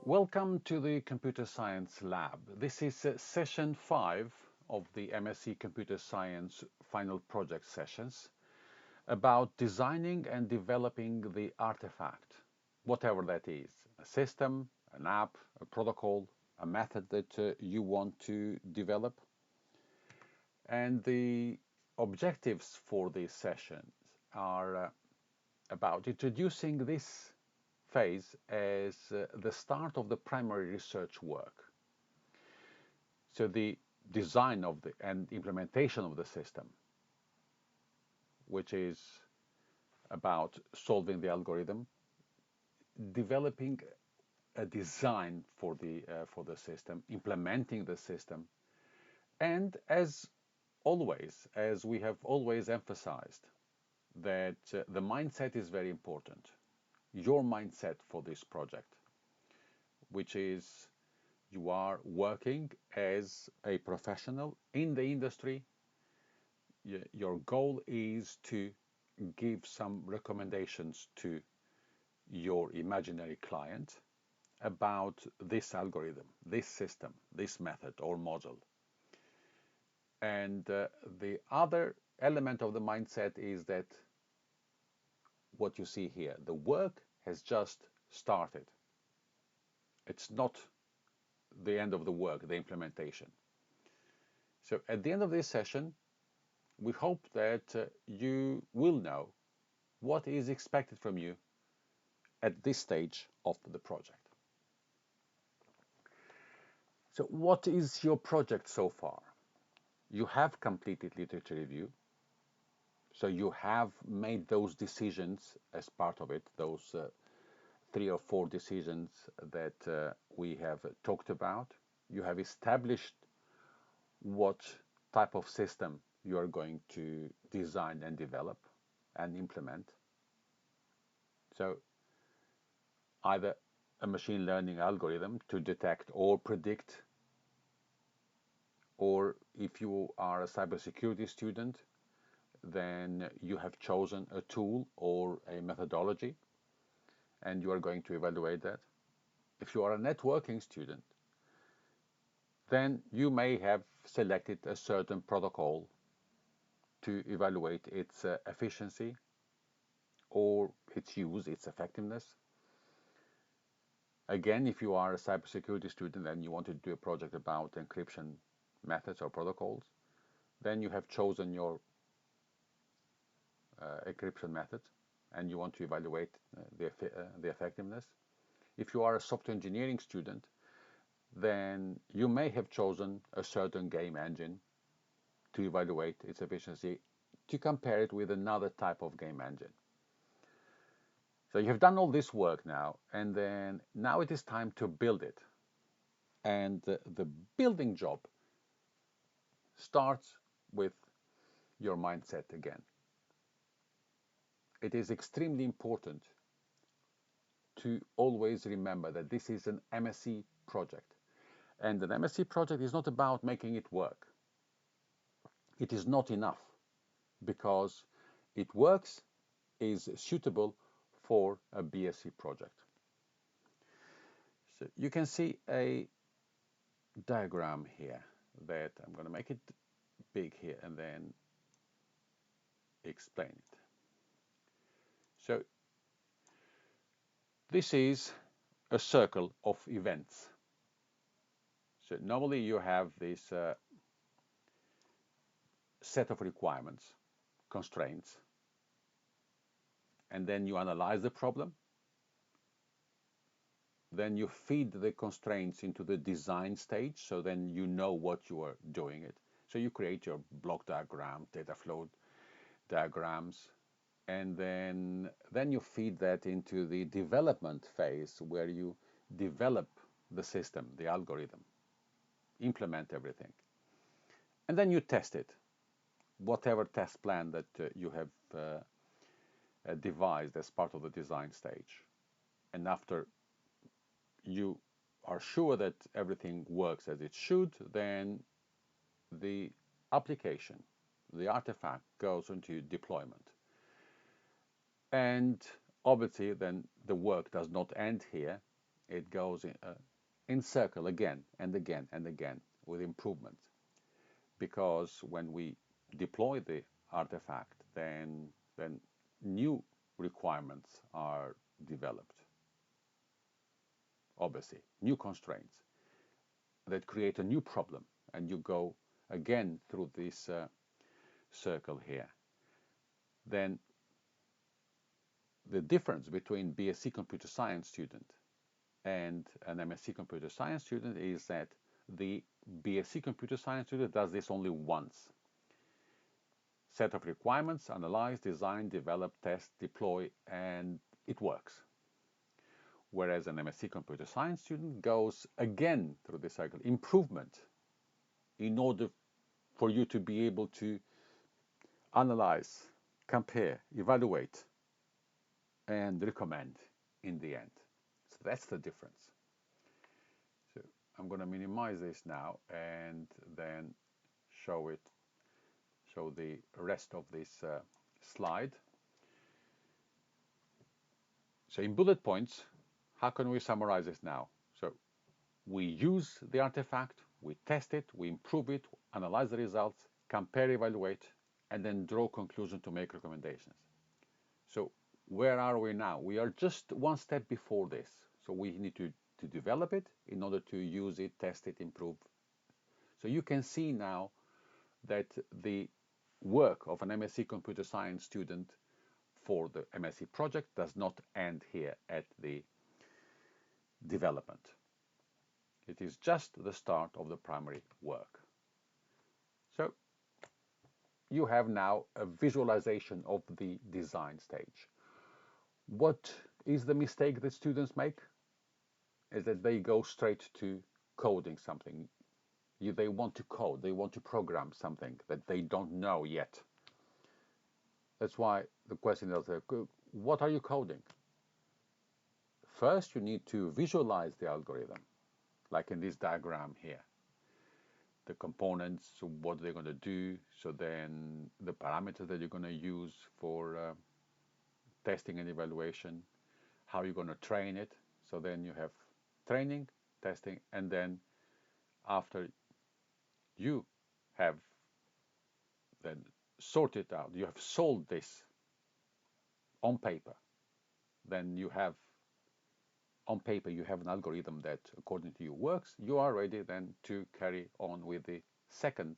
Welcome to the Computer Science Lab. This is session 5 of the MSc Computer Science final project sessions about designing and developing the artifact, whatever that is, a system, an app, a protocol, a method that you want to develop. And the objectives for these sessions are about introducing this phase as the start of the primary research work. So the design of the and implementation of the system, which is about solving the algorithm, developing a design for the system, implementing the system, and as we have always emphasized, that the mindset is very important. Your mindset for this project, which is you are working as a professional in the industry. Your goal is to give some recommendations to your imaginary client about this algorithm, this system, this method or model. And the other element of the mindset is that what you see here, the work has just started. It's not the end of the work, the implementation. So at the end of this session, we hope that you will know what is expected from you at this stage of the project. So what is your project so far? You have completed literature review, so you have made those decisions as part of it, those 3 or 4 decisions that we have talked about. You have established what type of system you are going to design and develop and implement. So either a machine learning algorithm to detect or predict, or if you are a cybersecurity student, then you have chosen a tool or a methodology and you are going to evaluate that. If you are a networking student, then you may have selected a certain protocol to evaluate its efficiency or its use, its effectiveness. Again, if you are a cybersecurity student and you want to do a project about encryption methods or protocols, then you have chosen your encryption method and you want to evaluate the effectiveness. If you are a software engineering student, then you may have chosen a certain game engine to evaluate its efficiency, to compare it with another type of game engine. So you have done all this work now, and then now it is time to build it. And the building job starts with your mindset again. It is extremely important to always remember that this is an MSc project. And an MSc project is not about making it work. It is not enough, because it works, is suitable for a BSc project. So you can see a diagram here that I'm going to make it big here and then explain it. So this is a circle of events. So normally you have this set of requirements, constraints, and then you analyze the problem. Then you feed the constraints into the design stage, so then you know what you are doing it. So you create your block diagram, data flow diagrams, and then you feed that into the development phase, where you develop the system, the algorithm, implement everything, and then you test it, whatever test plan that you have devised as part of the design stage. And after you are sure that everything works as it should, then the application, the artifact, goes into deployment. And obviously then the work does not end here. It goes in circle again and again and again with improvement. Because when we deploy the artifact, then new requirements are developed. Obviously, new constraints that create a new problem, and you go again through this circle here. Then the difference between BSc Computer Science student and an MSc Computer Science student is that the BSc Computer Science student does this only once. Set of requirements, analyze, design, develop, test, deploy, and it works. Whereas an MSc Computer Science student goes again through the cycle, improvement, in order for you to be able to analyze, compare, evaluate, and recommend in the end. So that's the difference. So I'm going to minimize this now and then show the rest of this slide. So in bullet points, how can we summarize this now? So we use the artifact, we test it, we improve it, analyze the results, compare, evaluate, and then draw conclusions to make recommendations. So where are we now? We are just one step before this. So we need to develop it in order to use it, test it, improve. So you can see now that the work of an MSc Computer Science student for the MSc project does not end here at the development. It is just the start of the primary work. So you have now a visualization of the design stage. What is the mistake that students make? Is that they go straight to coding something. They want to code, they want to program something that they don't know yet. That's why the question is, what are you coding? First, you need to visualize the algorithm, like in this diagram here. The components, what they're going to do, so then the parameters that you're going to use for testing and evaluation, how you're going to train it. So then you have training, testing, and then after you have then sorted out, you have solved this on paper, then you have on paper you have an algorithm that according to you works. You are ready then to carry on with the second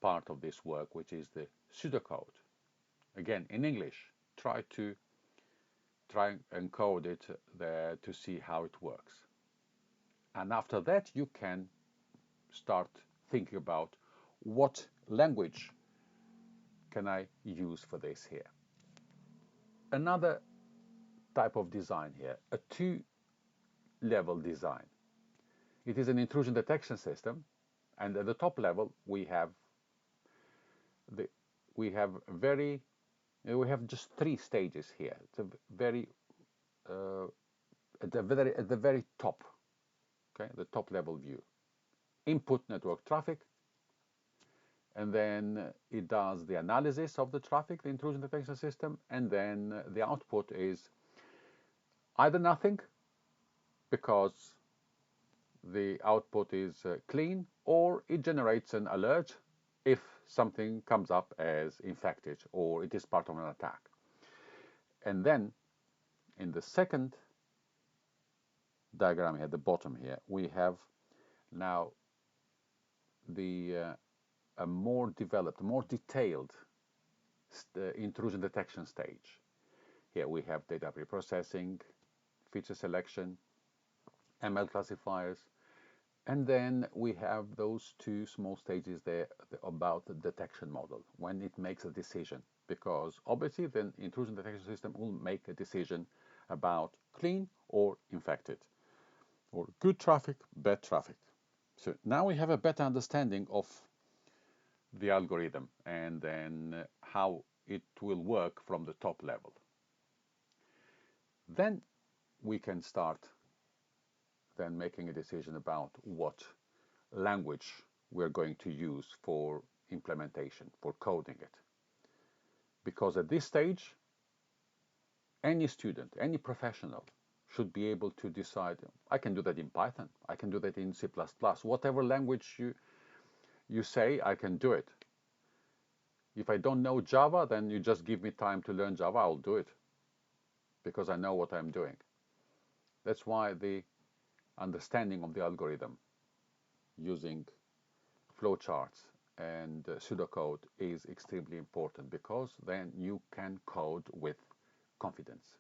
part of this work, which is the pseudocode. Again, in English, try and code it there to see how it works. And after that, you can start thinking about what language can I use for this here. Another type of design here, a two-level design. It is an intrusion detection system, and at the top level we have just three stages here. It's a very at the very top, okay, the top level view. Input network traffic, and then it does the analysis of the traffic, the intrusion detection system, and then the output is either nothing, because the output is clean, or it generates an alert if something comes up as infected or it is part of an attack. And then in the second diagram here, at the bottom here, we have now the a more developed, more detailed intrusion detection stage. Here we have data preprocessing, feature selection, ML classifiers, and then we have those two small stages there about the detection model, when it makes a decision, because obviously the intrusion detection system will make a decision about clean or infected, or good traffic, bad traffic. So now we have a better understanding of the algorithm and then how it will work from the top level. Then we can start then making a decision about what language we're going to use for implementation, for coding it. Because at this stage, any student, any professional should be able to decide, I can do that in Python, I can do that in C++, whatever language you say, I can do it. If I don't know Java, then you just give me time to learn Java, I'll do it because I know what I'm doing. That's why the understanding of the algorithm using flowcharts and pseudocode is extremely important, because then you can code with confidence.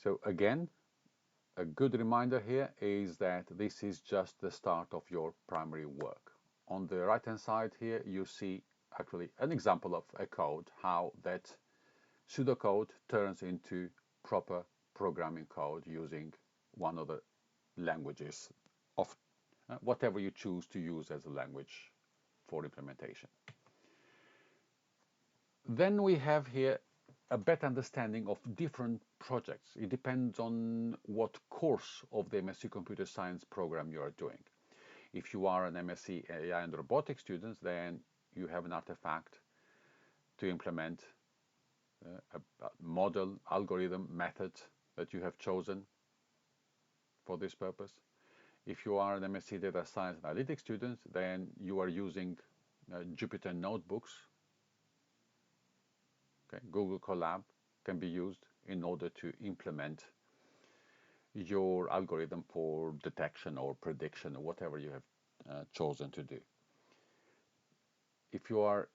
So again, a good reminder here is that this is just the start of your primary work. On the right hand side here you see actually an example of a code, how that pseudocode turns into proper programming code using one of the languages of whatever you choose to use as a language for implementation. Then we have here a better understanding of different projects. It depends on what course of the MSc Computer Science program you are doing. If you are an MSc AI and Robotics student, then you have an artifact to implement a model, algorithm, method that you have chosen for this purpose. If you are an MSc Data Science Analytics student, then you are using Jupyter Notebooks. Okay. Google Colab can be used in order to implement your algorithm for detection or prediction or whatever you have chosen to do. If you are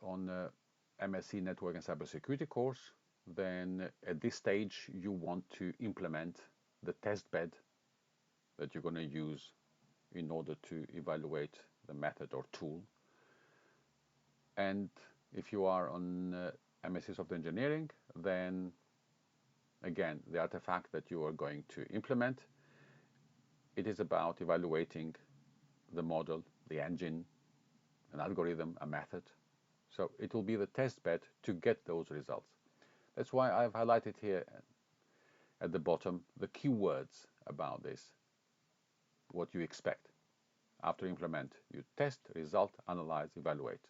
on MSc Network and Cybersecurity course, then at this stage you want to implement the test bed that you're going to use in order to evaluate the method or tool. And if you are on MSc Software Engineering, then again, the artifact that you are going to implement, it is about evaluating the model, the engine, an algorithm, a method. So it will be the test bed to get those results. That's why I've highlighted here at the bottom the keywords about this, what you expect. After implement, you test, result, analyze, evaluate.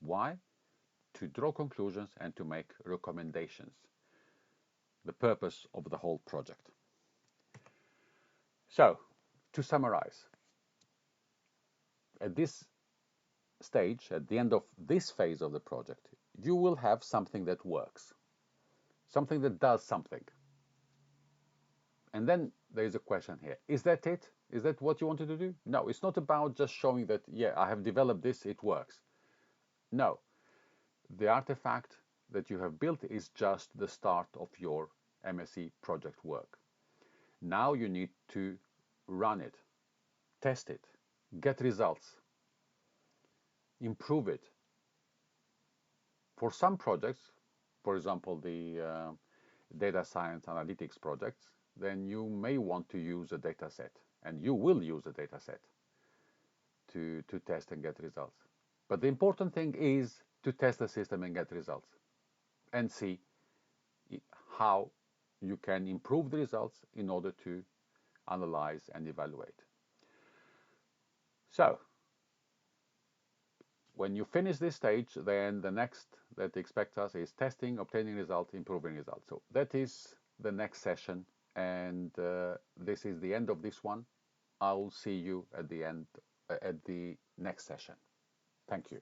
Why? To draw conclusions and to make recommendations. The purpose of the whole project. So, to summarize, at this stage, at the end of this phase of the project, you will have something that works, something that does something. And then there is a question here. Is that it? Is that what you wanted to do? No, it's not about just showing that, yeah, I have developed this, it works. No, the artifact that you have built is just the start of your MSc project work. Now you need to run it, test it, get results, improve it. For some projects, for example, the data science analytics projects, then you may want to use a data set, and you will use a data set to test and get results. But the important thing is to test the system and get results and see how you can improve the results in order to analyze and evaluate. So, when you finish this stage, then the next that expects us is testing, obtaining results, improving results. So that is the next session, and this is the end of this one. I will see you at the end, at the next session. Thank you.